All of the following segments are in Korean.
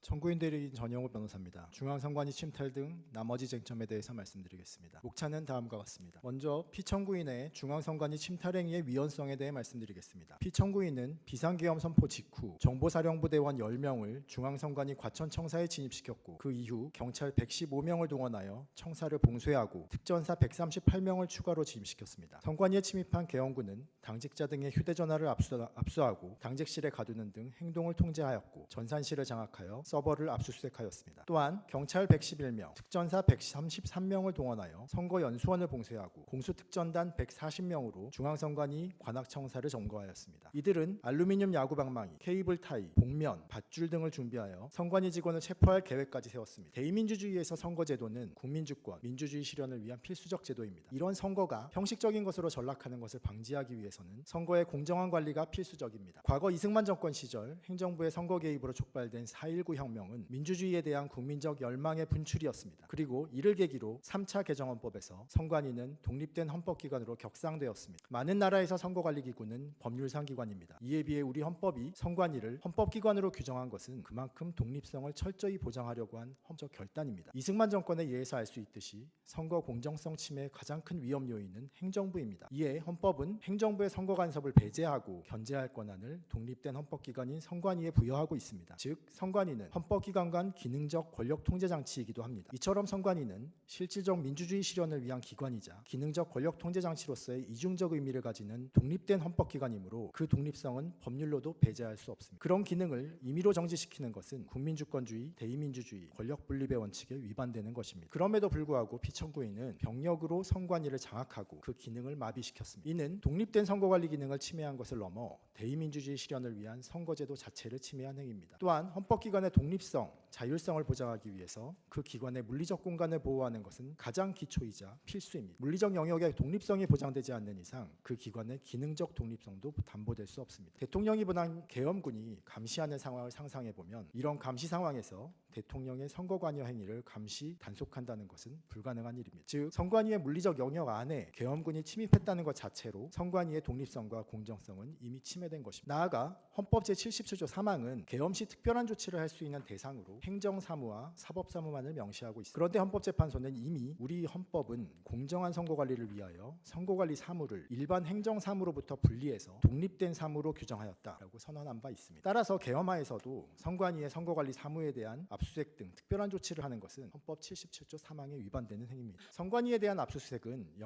청구인 대리인 전영호 변호사입니다. 중앙선관위 침탈 등 나머지 쟁점에 대해서 말씀드리겠습니다. 목차는 다음과 같습니다. 먼저 피청구인의 중앙선관위 침탈 행위의 위헌성에 대해 말씀드리겠습니다. 피청구인은 비상계엄 선포 직후 정보사령부 대원 10명을 중앙선관위 과천청사에 진입시켰고 그 이후 경찰 115명을 동원하여 청사를 봉쇄하고 특전사 138명을 추가로 진입시켰습니다. 선관위에 침입한 계엄군은 당직자 등의 휴대전화를 압수하고 당직실에 가두는 등 행동을 통제하였고 전산실을 장악하여 서버를 압수수색하였습니다. 또한 경찰 111명, 특전사 133명을 동원하여 선거연수원을 봉쇄하고 공수특전단 140명으로 중앙선관위 관악청사를 점거하였습니다. 이들은 알루미늄 야구방망이, 케이블 타이, 복면, 밧줄 등을 준비하여 선관위 직원을 체포할 계획까지 세웠습니다. 대의민주주의에서 선거제도는 국민주권, 민주주의 실현을 위한 필수적 제도입니다. 이런 선거가 형식적인 것으로 전락하는 것을 방지하기 위해서는 선거의 공정한 관리가 필수적입니다. 과거 이승만 정권 시절 행정부의 선거 개입으로 촉발된 4.19 혁명은 민주주의에 대한 국민적 열망의 분출이었습니다. 그리고 이를 계기로 3차 개정헌법에서 선관위는 독립된 헌법기관으로 격상되었습니다. 많은 나라에서 선거관리기구는 법률상 기관입니다. 이에 비해 우리 헌법이 선관위를 헌법기관으로 규정한 것은 그만큼 독립성을 철저히 보장하려고 한 헌법 결단입니다. 이승만 정권에 의해서 알 수 있듯이 선거 공정성 침해의 가장 큰 위험 요인은 행정부입니다. 이에 헌법은 행정부의 선거 간섭을 배제하고 견제할 권한을 독립된 헌법기관인 선관위에 부여하고 있습니다. 즉 선관위는 헌법기관 간 기능적 권력 통제 장치이기도 합니다. 이처럼 선관위는 실질적 민주주의 실현을 위한 기관이자 기능적 권력 통제 장치로서의 이중적 의미를 가지는 독립된 헌법기관이므로 그 독립성은 법률로도 배제할 수 없습니다. 그런 기능을 임의로 정지시키는 것은 국민주권주의, 대의민주주의, 권력분립의 원칙에 위반되는 것입니다. 그럼에도 불구하고 피청구인은 병력으로 선관위를 장악하고 그 기능을 마비시켰습니다. 이는 독립된 선거관리 기능을 침해한 것을 넘어 대의민주주의 실현을 위한 선거제도 자체를 침해한 행위입니다. 또한 헌법기관의 독립성, 자율성을 보장하기 위해서 그 기관의 물리적 공간을 보호하는 것은 가장 기초이자 필수입니다. 물리적 영역의 독립성이 보장되지 않는 이상 그 기관의 기능적 독립성도 담보될 수 없습니다. 대통령이 보낸 계엄군이 감시하는 상황을 상상해보면 이런 감시 상황에서 대통령의 선거관여 행위를 감시, 단속한다는 것은 불가능한 일입니다. 즉 선관위의 물리적 영역 안에 계엄군이 침입했다는 것 자체로 선관위의 독립성과 공정성은 이미 침해된 것입니다. 나아가 헌법 제77조 3항은 계엄 시 특별한 조치를 할 수 있는 대상으로 행정사무와 사법사무만을 명시하고 있습니다. 그런데 헌법재판소는 이미 우리 헌법은 공정한 선거관리를 위하여 선거관리 사무를 일반 행정사무로부터 분리해서 독립된 사무로 규정하였다라고 선언한 바 있습니다. 따라서 계엄하에서도 선관위의 선거관리 사무에 대한 압수수색 등 특별한 조치를 하는 것은 헌법 77조 3항에 위반되는 행위입니다. 선관위에 대한 압수수색은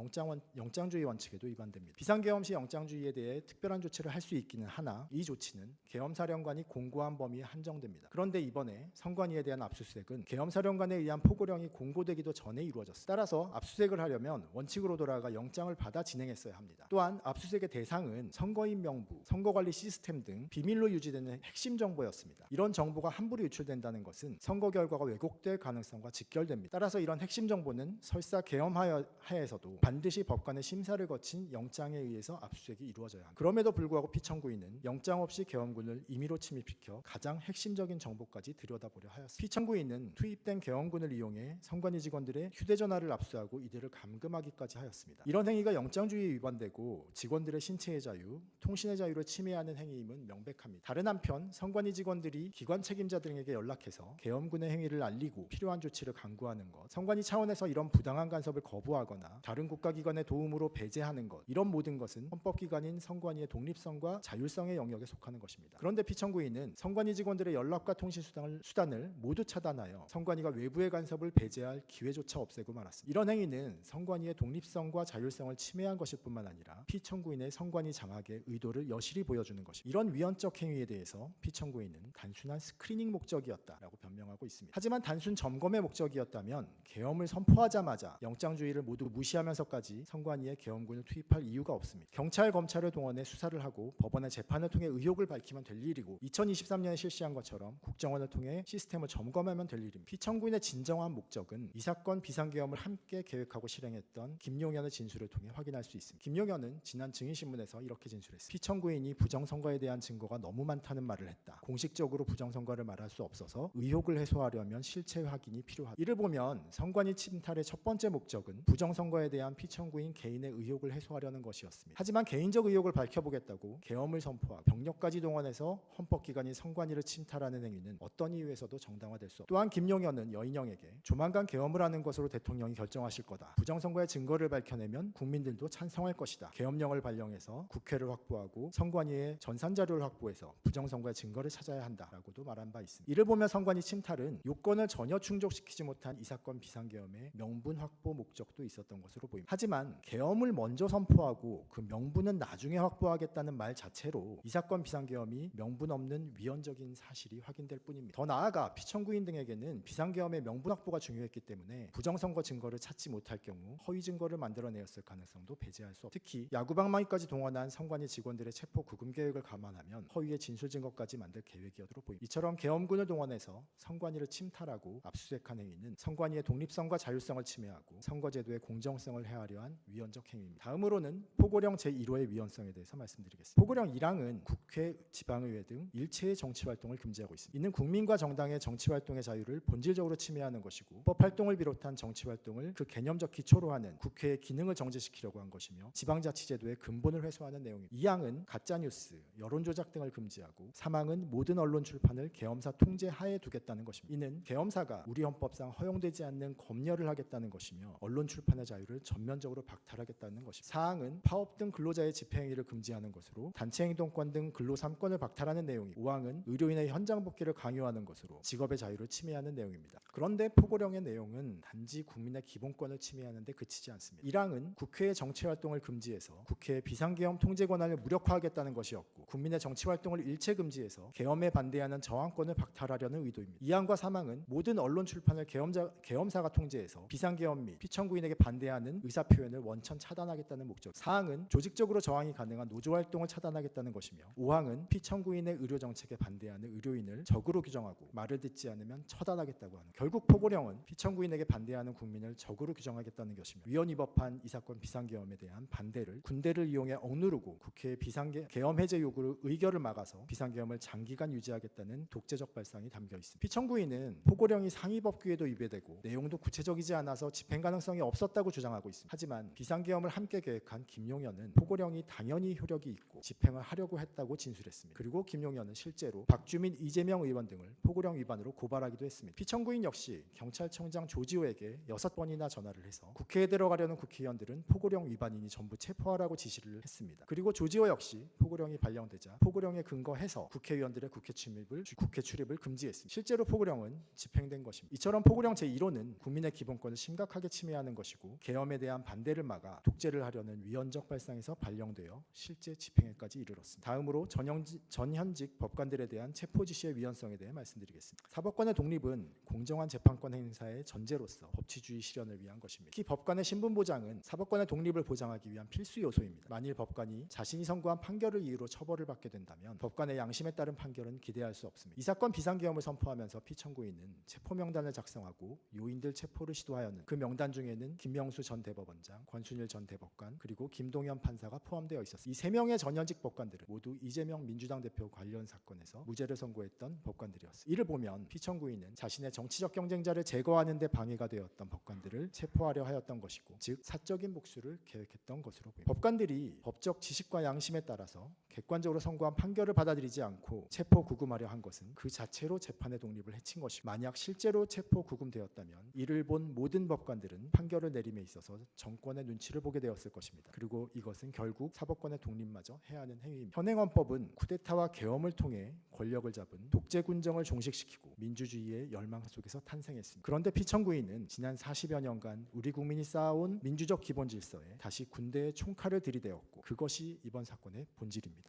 영장주의 원칙에도 위반됩니다. 비상계엄 시 영장주의에 대해 특별한 조치를 할 수 있기는 하나 이 조치는 계엄사령관이 공고한 범위에 한정됩니다. 그런데 이번에 선관위에 대한 압수수색은 계엄사령관에 의한 포고령이 공고되기도 전에 이루어졌습니다. 따라서 압수수색을 하려면 원칙으로 돌아가 영장을 받아 진행했어야 합니다. 또한 압수수색의 대상은 선거인 명부, 선거관리 시스템 등 비밀로 유지되는 핵심 정보였습니다. 이런 정보가 함부로 유출된다는 것은 선거 결과가 왜곡될 가능성과 직결됩니다. 따라서 이런 핵심 정보는 설사 계엄하에서도 반드시 법관의 심사를 거친 영장에 의해서 압수수색이 이루어져야 합니다. 그럼에도 불구하고 피청구인은 영장 없이 계엄군을 임의로 침입시켜 가장 핵심적인 정보까지 들여다보려 하였습니다. 피청구인은 투입된 계엄군을 이용해 선관위 직원들의 휴대전화를 압수하고 이들을 감금하기까지 하였습니다. 이런 행위가 영장주의에 위반되고 직원들의 신체의 자유, 통신의 자유를 침해하는 행위임은 명백합니다. 다른 한편 선관위 직원들이 기관 책임자들에게 연락해서 계엄군의 행위를 알리고 필요한 조치를 강구하는 것, 선관위 차원에서 이런 부당한 간섭을 거부하거나 다른 국가기관의 도움으로 배제하는 것, 이런 모든 것은 헌법기관인 선관위의 독립성과 자율성의 영역에 속하는 것입니다. 그런데 피청구인은 선관위 직원들의 연락과 통신 수단을 모두 차단하여 선관위가 외부의 간섭을 배제할 기회조차 없애고 말았습니다. 이런 행위는 선관위의 독립성과 자율성을 침해한 것일 뿐만 아니라 피청구인의 선관위 장악의 의도를 여실히 보여주는 것입니다. 이런 위헌적 행위에 대해서 피청구인은 단순한 스크리닝 목적이었다라고 변명하고 있습니다. 하지만 단순 점검의 목적이었다면 계엄을 선포하자마자 영장주의를 모두 무시하면서까지 선관위에 계엄군을 투입할 이유가 없습니다. 경찰, 검찰을 동원해 수사를 하고 법원의 재판을 통해 의혹을 밝히면 될 일이고 2023년에 실시한 것처럼 국정원을 통해 시스템을 점검하면 될 일입니다. 피청구인의 진정한 목적은 이 사건 비상계엄을 함께 계획하고 실행했던 김용현의 진술을 통해 확인할 수 있습니다. 김용현은 지난 증인신문에서 이렇게 진술했습니다. 피청구인이 부정선거에 대한 증거가 너무 많다는 말을 했다. 공식적으로 부정선거를 말할 수 없어서 의혹을 해소하려면 실체 확인이 필요하다. 이를 보면 선관위 침탈의 첫 번째 목적은 부정선거에 대한 피청구인 개인의 의혹을 해소하려는 것이었습니다. 하지만 개인적 의혹을 밝혀보겠다고 계엄을 선포하고 병력까지 동원해서 헌법기관인 선관위를 침탈하는 행위는 어떤 이유에서도 정당화될 수 없다. 또한 김용현은 여인영에게 조만간 계엄을 하는 것으로 대통령이 결정하실 거다. 부정선거의 증거를 밝혀내면 국민들도 찬성할 것이다. 계엄령을 발령해서 국회를 확보하고 선관위의 전산자료를 확보해서 부정선거의 증거를 찾아야 한다라고도 말한 바 있습니다. 이를 보면 선관위 침탈은 요건을 전혀 충족시키지 못한 이 사건 비상계엄의 명분 확보 목적도 있었던 것으로 보입니다. 하지만 계엄을 먼저 선포하고 그 명분은 나중에 확보하겠다는 말 자체로 이 사건 비상계엄이 명분 없는 위헌적인 사실이 확인될 뿐입니다. 더 나아가 피청구인 등에게는 비상계엄의 명분 확보가 중요했기 때문에 부정선거 증거를 찾지 못할 경우 허위 증거를 만들어내었을 가능성도 배제할 수 없습니다. 특히 야구방망이까지 동원한 선관위 직원들의 체포 구금 계획을 감안하면 허위의 진술 증거까지 만들 계획이었으로 보입니다. 이처럼 계엄군을 동원해서 선관위를 침탈하고 압수수색한 행위는 선관위의 독립성과 자율성을 침해하고 선거제도의 공정성을 해하려 한 위헌적 행위입니다. 다음으로는 포고령 제1호의 위헌성에 대해서 말씀드리겠습니다. 포고령 1항은 국회, 지방의회 등 일체의 정치활동을 금지하고 있습니다. 이는 국민과 정당의 정치활동의 자유를 본질적으로 침해하는 것이고 법활동을 비롯한 정치활동을 그 개념적 기초로 하는 국회의 기능을 정지시키려고 한 것이며 지방자치제도의 근본을 회수하는 내용입니다. 2항은 가짜뉴스, 여론조작 등을 금지하고 3항은 모든 언론 출판을 계엄사 통제 하에 두겠다는 것입니다. 이는 계엄사가 우리 헌법상 허용되지 않는 검열을 하겠다는 것이며 언론 출판의 자유를 전면적으로 박탈하겠다는 것입니다. 4항은 파업 등 근로자의 집회행위를 금지하는 것으로 단체행동권 등 근로 3권을 박탈하는 내용이고 5항은 의료인의 현장 복귀를 강요하는 것으로 직업의 자유를 침해하는 내용입니다. 그런데 포고령의 내용은 단지 국민의 기본권을 침해하는 데 그치지 않습니다. 1항은 국회의 정치활동을 금지해서 국회의 비상계엄 통제 권한을 무력화하겠다는 것이었고 국민의 정치활동을 일체 금지해서 계엄에 반대하는 저항권을 박탈하려는 의도입니다. 2항과 3항은 모든 언론 출판을 계엄사가 통제해서 비상계엄 및 피청구인에게 반대하는 의사표현을 원천 차단하겠다는 목적. 4항은 조직적으로 저항이 가능한 노조활동을 차단하겠다는 것이며 5항은 피청구인의 의료정책에 반대하는 의료인을 적으로 규정하고 말을 듣지 않으면 처단하겠다고 하는. 결국 포고령은 피청구인에게 반대하는 국민을 적으로 규정하겠다는 것이며 위헌 위법한 이 사건 비상계엄에 대한 반대를 군대를 이용해 억누르고 국회의 비상계엄 해제 요구를 의결을 막아서 비상계엄을 장기간 유지하겠다는 독재적 발상이 담겨 있습니다. 피청구인은 포고령이 상위법규에도 위배되고 내용도 구체적이지 않아서 집행 가능성이 없었다고 주장하고 있습니다. 하지만 비상계엄을 함께 계획한 김용현은 포고령이 당연히 효력이 있고 집행을 하려고 했다고 진술했습니다. 그리고 김용현은 실제로 박주민, 이재명 의원 등을 포고령 위반으로 고발하기도 했습니다. 피청구인 역시 경찰청장 조지호에게 6번이나 전화를 해서 국회에 들어가려는 국회의원들은 포고령 위반이니 전부 체포하라고 지시를 했습니다. 그리고 조지호 역시 포고령이 발령되자 포고령에 근거해서 국회의원들의 국회 출입을 금지했습니다. 실제로 포고령은 집행된 것입니다. 이처럼 포고령 제1호는 국민의 기본권을 심각하게 침해하는 것이고 계엄에 대한 반대를 막아 독재를 하려는 위헌적 발상에서 발령되어 실제 집행에까지 이르렀습니다. 다음으로 전현직 법관들에 대한 체포 지시의 위헌성에 대해 말씀드리겠습니다. 사법관의 독립은 공정한 재판권 행사의 전제로서 법치주의 실현을 위한 것입니다. 특히 법관의 신분 보장은 사법관의 독립을 보장하기 위한 필수 요소입니다. 만일 법관이 자신이 선고한 판결을 이유로 처벌을 받게 된다면 법관의 양심에 따른 판결은 기대할 수 없습니다. 이 사건 비상계엄을 선포하면서 피청구인은 체포 명단을 작성하고 요인들 체포를 시도하였는 그 명단 중에는 김명수 전 대법원장, 권순일 전 대법관 그리고 김동연 판사가 포함되어 있었습니다. 이 3명의 전현직 법관들은 모두 이재명 민주당 대표 관련 사건에서 무죄를 선고했던 법관들이었습니다. 이를 보면 피청구인은 자신의 정치적 경쟁자를 제거하는 데 방해가 되었던 법관들을 체포하려 하였던 것이고 즉 사적인 복수를 계획했던 것으로 보입니다. 법관들이 법적 지식과 양심에 따라서 객관적으로 선고한 판결을 받아들이지 않고 체포 구금하려 한 것은 그 자체로 재판의 독립을 해친 것이고 만약 실제로 체포 구금되었다면 이를 본 모든 법관들은 판결을 내림에 있어서 정권의 눈치를 보게 되었을 것입니다. 그리고 이것은 결국 사법권의 독립마저 해하는 행위입니다. 현행 헌법은 쿠데타와 계엄을 통해 권력을 잡은 독재 군정을 종식시키고 민주주의의 열망 속에서 탄생했습니다. 그런데 피청구인은 지난 40여 년간 우리 국민이 쌓아온 민주적 기본 질서에 다시 군대의 총칼을 들이대었고 그것이 이번 사건의 본질입니다.